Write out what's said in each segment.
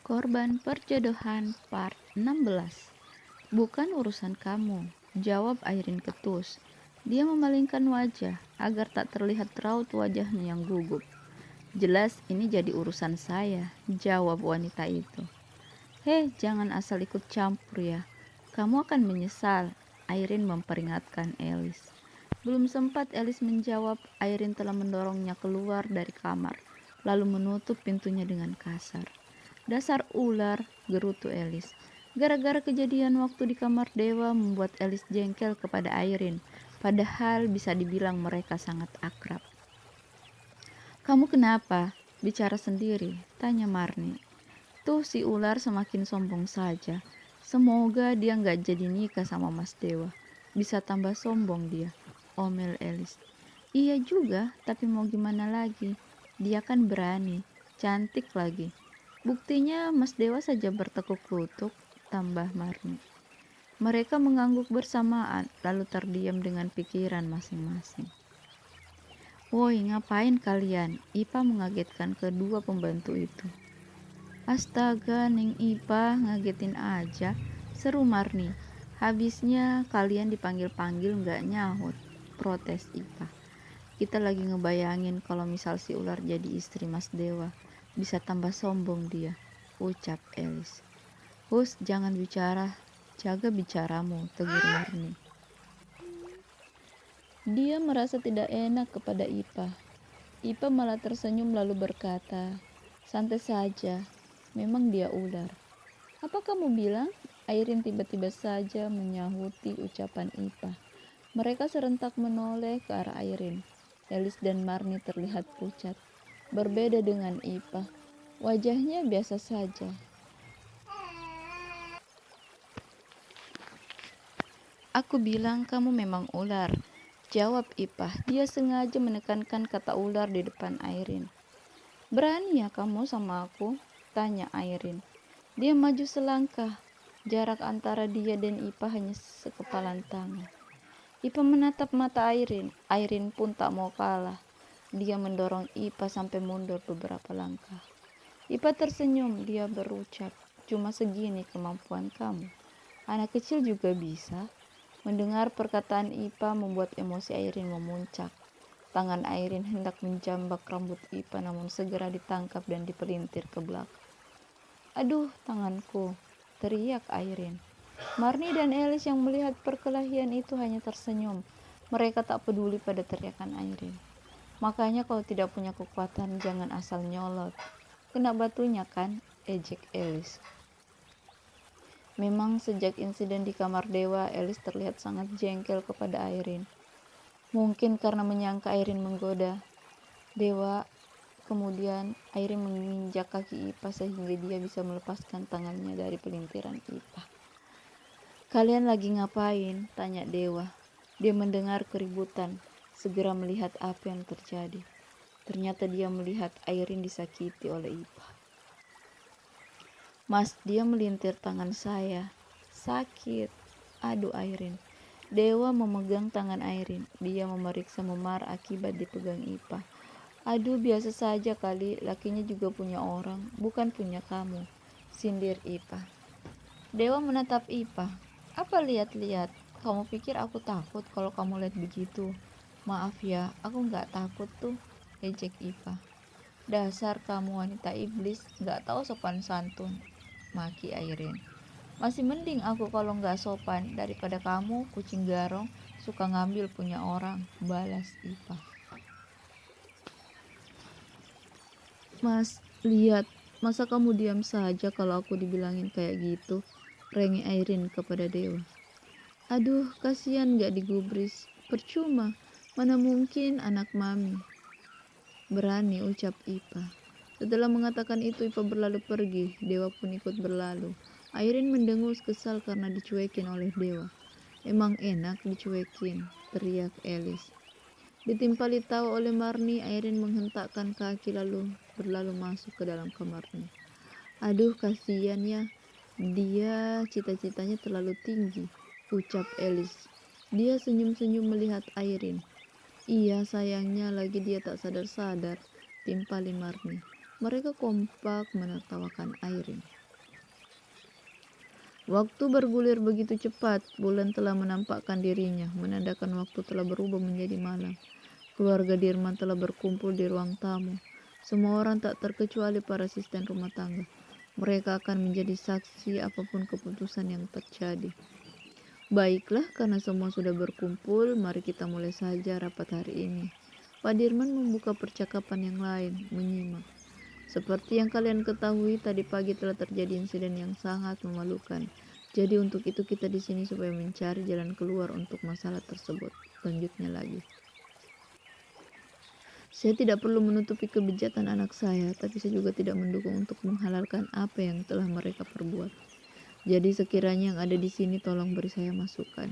Korban perjodohan part 16. Bukan urusan kamu, jawab Airin ketus. Dia memalingkan wajah agar tak terlihat raut wajahnya yang gugup. Jelas ini jadi urusan saya, jawab wanita itu. Hei, jangan asal ikut campur ya. Kamu akan menyesal, Airin memperingatkan Elis. Belum sempat Elis menjawab, Airin telah mendorongnya keluar dari kamar, lalu menutup pintunya dengan kasar. Dasar ular, gerutu Elis. Gara-gara kejadian waktu di kamar dewa membuat Elis jengkel kepada Airin, padahal bisa dibilang mereka sangat akrab. Kamu kenapa? Bicara sendiri, tanya Marni. Tuh si ular semakin sombong saja. Semoga dia nggak jadi nikah sama Mas Dewa. Bisa tambah sombong dia, omel Elis. Iya juga, tapi mau gimana lagi? Dia kan berani, cantik lagi. Buktinya Mas Dewa saja bertekuk lutut, tambah Marni. Mereka mengangguk bersamaan, lalu terdiam dengan pikiran masing-masing. Woi, ngapain kalian? Ipa mengagetkan kedua pembantu itu. Astaga, Neng Ipa, ngagetin aja, seru Marni. Habisnya kalian dipanggil-panggil nggak nyahut, protes Ipa. Kita lagi ngebayangin kalau misal si ular jadi istri Mas Dewa, bisa tambah sombong dia, ucap Elis. Hus, jangan bicara, jaga bicaramu, tegur Marni. Dia merasa tidak enak kepada Ipa. Ipa malah tersenyum lalu berkata, santai saja, memang dia ular. Apa kamu bilang? Airin tiba-tiba saja menyahuti ucapan Ipa. Mereka serentak menoleh ke arah Airin. Elis dan Marni terlihat pucat. Berbeda dengan Ipa. Wajahnya biasa saja. Aku bilang kamu memang ular, jawab Ipa. Dia sengaja menekankan kata ular di depan Airin. Berani ya kamu sama aku? Tanya Airin. Dia maju selangkah. Jarak antara dia dan Ipa hanya sekepalan tangan. Ipa menatap mata Airin. Airin pun tak mau kalah. Dia mendorong Ipa sampai mundur beberapa langkah. Ipa tersenyum. Dia berucap, cuma segini kemampuan kamu. Anak kecil juga bisa. Mendengar perkataan Ipa membuat emosi Airin memuncak. Tangan Airin hendak menjambak rambut Ipa namun segera ditangkap dan dipelintir ke belakang. Aduh, tanganku, teriak Airin. Marni dan Elis yang melihat perkelahian itu hanya tersenyum. Mereka tak peduli pada teriakan Airin. Makanya kalau tidak punya kekuatan jangan asal nyolot. Kena batunya kan, ejek Elis. Memang sejak insiden di kamar dewa, Elis terlihat sangat jengkel kepada Airin. Mungkin karena menyangka Airin menggoda dewa, kemudian Airin menginjak kaki Ipa sehingga dia bisa melepaskan tangannya dari pelintiran Ipa. Kalian lagi ngapain? Tanya dewa. Dia mendengar keributan, segera melihat apa yang terjadi. Ternyata dia melihat Airin disakiti oleh Ipa. Mas, dia melintir tangan saya. Sakit. Aduh Airin. Dewa memegang tangan Airin. Dia memeriksa memar akibat dipegang Ipa. Aduh, biasa saja kali, lakinya juga punya orang, bukan punya kamu, sindir Ipa. Dewa menatap Ipa. Apa lihat-lihat? Kamu pikir aku takut kalau kamu lihat begitu? Maaf ya, aku nggak takut tuh, ejek Ipa. Dasar kamu wanita iblis, nggak tahu sopan santun, maki Airin. Masih mending aku kalau nggak sopan daripada kamu, kucing garong, suka ngambil punya orang, balas Ipa. Mas, lihat, masa kamu diam saja kalau aku dibilangin kayak gitu? Rengek Airin kepada Dewa. Aduh, kasihan gak digubris. Percuma, mana mungkin anak mami. Berani ucap Ipa. Setelah mengatakan itu, Ipa berlalu pergi. Dewa pun ikut berlalu. Airin mendengus kesal karena dicuekin oleh Dewa. Emang enak dicuekin, teriak Elis. Ditimpali tawa oleh Marni, Airin menghentakkan kaki lalu berlalu masuk ke dalam kamarnya. Aduh, kasihan ya. Dia cita-citanya terlalu tinggi, ucap Elis. Dia senyum-senyum melihat Airin. Iya, sayangnya lagi dia tak sadar-sadar, timpali Marni. Mereka kompak menertawakan Airin. Waktu bergulir begitu cepat, bulan telah menampakkan dirinya, menandakan waktu telah berubah menjadi malam. Keluarga Dirman telah berkumpul di ruang tamu. Semua orang tak terkecuali para asisten rumah tangga. Mereka akan menjadi saksi apapun keputusan yang terjadi. Baiklah, karena semua sudah berkumpul, mari kita mulai saja rapat hari ini. Pak Dirman membuka percakapan yang lain, menyimak. Seperti yang kalian ketahui, tadi pagi telah terjadi insiden yang sangat memalukan. Jadi untuk itu kita di sini supaya mencari jalan keluar untuk masalah tersebut. Lanjutnya lagi. Saya tidak perlu menutupi kebejatan anak saya, tapi saya juga tidak mendukung untuk menghalalkan apa yang telah mereka perbuat. Jadi sekiranya yang ada di sini tolong beri saya masukan.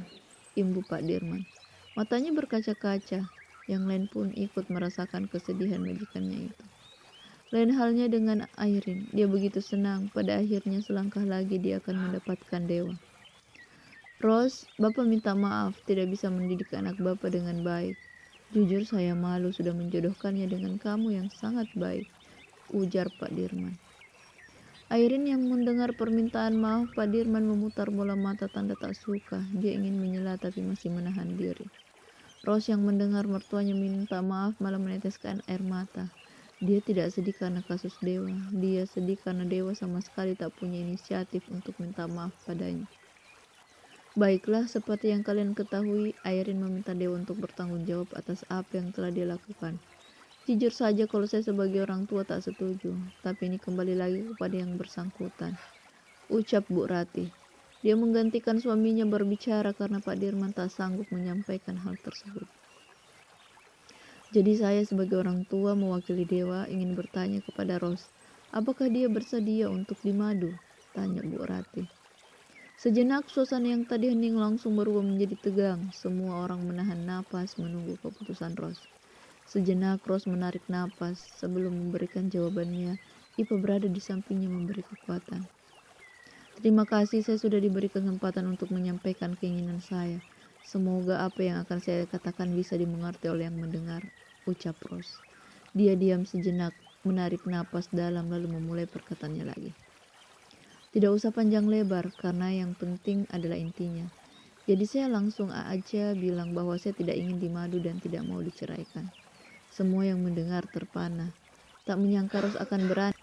Imbu Pak Dirman. Matanya berkaca-kaca. Yang lain pun ikut merasakan kesedihan majikannya itu. Lain halnya dengan Airin. Dia begitu senang. Pada akhirnya selangkah lagi dia akan mendapatkan dewa. Rose, Bapak minta maaf tidak bisa mendidik anak Bapak dengan baik. Jujur saya malu sudah menjodohkannya dengan kamu yang sangat baik, ujar Pak Dirman. Airin yang mendengar permintaan maaf Pak Dirman memutar bola mata tanda tak suka. Dia ingin menyela tapi masih menahan diri. Rose yang mendengar mertuanya minta maaf malah meneteskan air mata. Dia tidak sedih karena kasus Dewa. Dia sedih karena Dewa sama sekali tak punya inisiatif untuk minta maaf padanya. Baiklah, seperti yang kalian ketahui, Airin meminta Dewa untuk bertanggung jawab atas apa yang telah dia lakukan. Jujur saja kalau saya sebagai orang tua tak setuju, tapi ini kembali lagi kepada yang bersangkutan, ucap Bu Ratih. Dia menggantikan suaminya berbicara karena Pak Dirman tak sanggup menyampaikan hal tersebut. Jadi saya sebagai orang tua mewakili Dewa ingin bertanya kepada Rose, apakah dia bersedia untuk dimadu? Tanya Bu Ratih. Sejenak suasana yang tadi hening langsung berubah menjadi tegang. Semua orang menahan napas menunggu keputusan Rose. Sejenak Rose menarik napas. Sebelum memberikan jawabannya, Ipa berada di sampingnya memberi kekuatan. Terima kasih, saya sudah diberi kesempatan untuk menyampaikan keinginan saya. Semoga apa yang akan saya katakan bisa dimengerti oleh yang mendengar, ucap Rose. Dia diam sejenak, menarik napas dalam lalu memulai perkataannya lagi. Tidak usah panjang lebar, karena yang penting adalah intinya. Jadi saya langsung aja bilang bahwa saya tidak ingin dimadu dan tidak mau diceraikan. Semua yang mendengar terpana. Tak menyangka Rose akan berani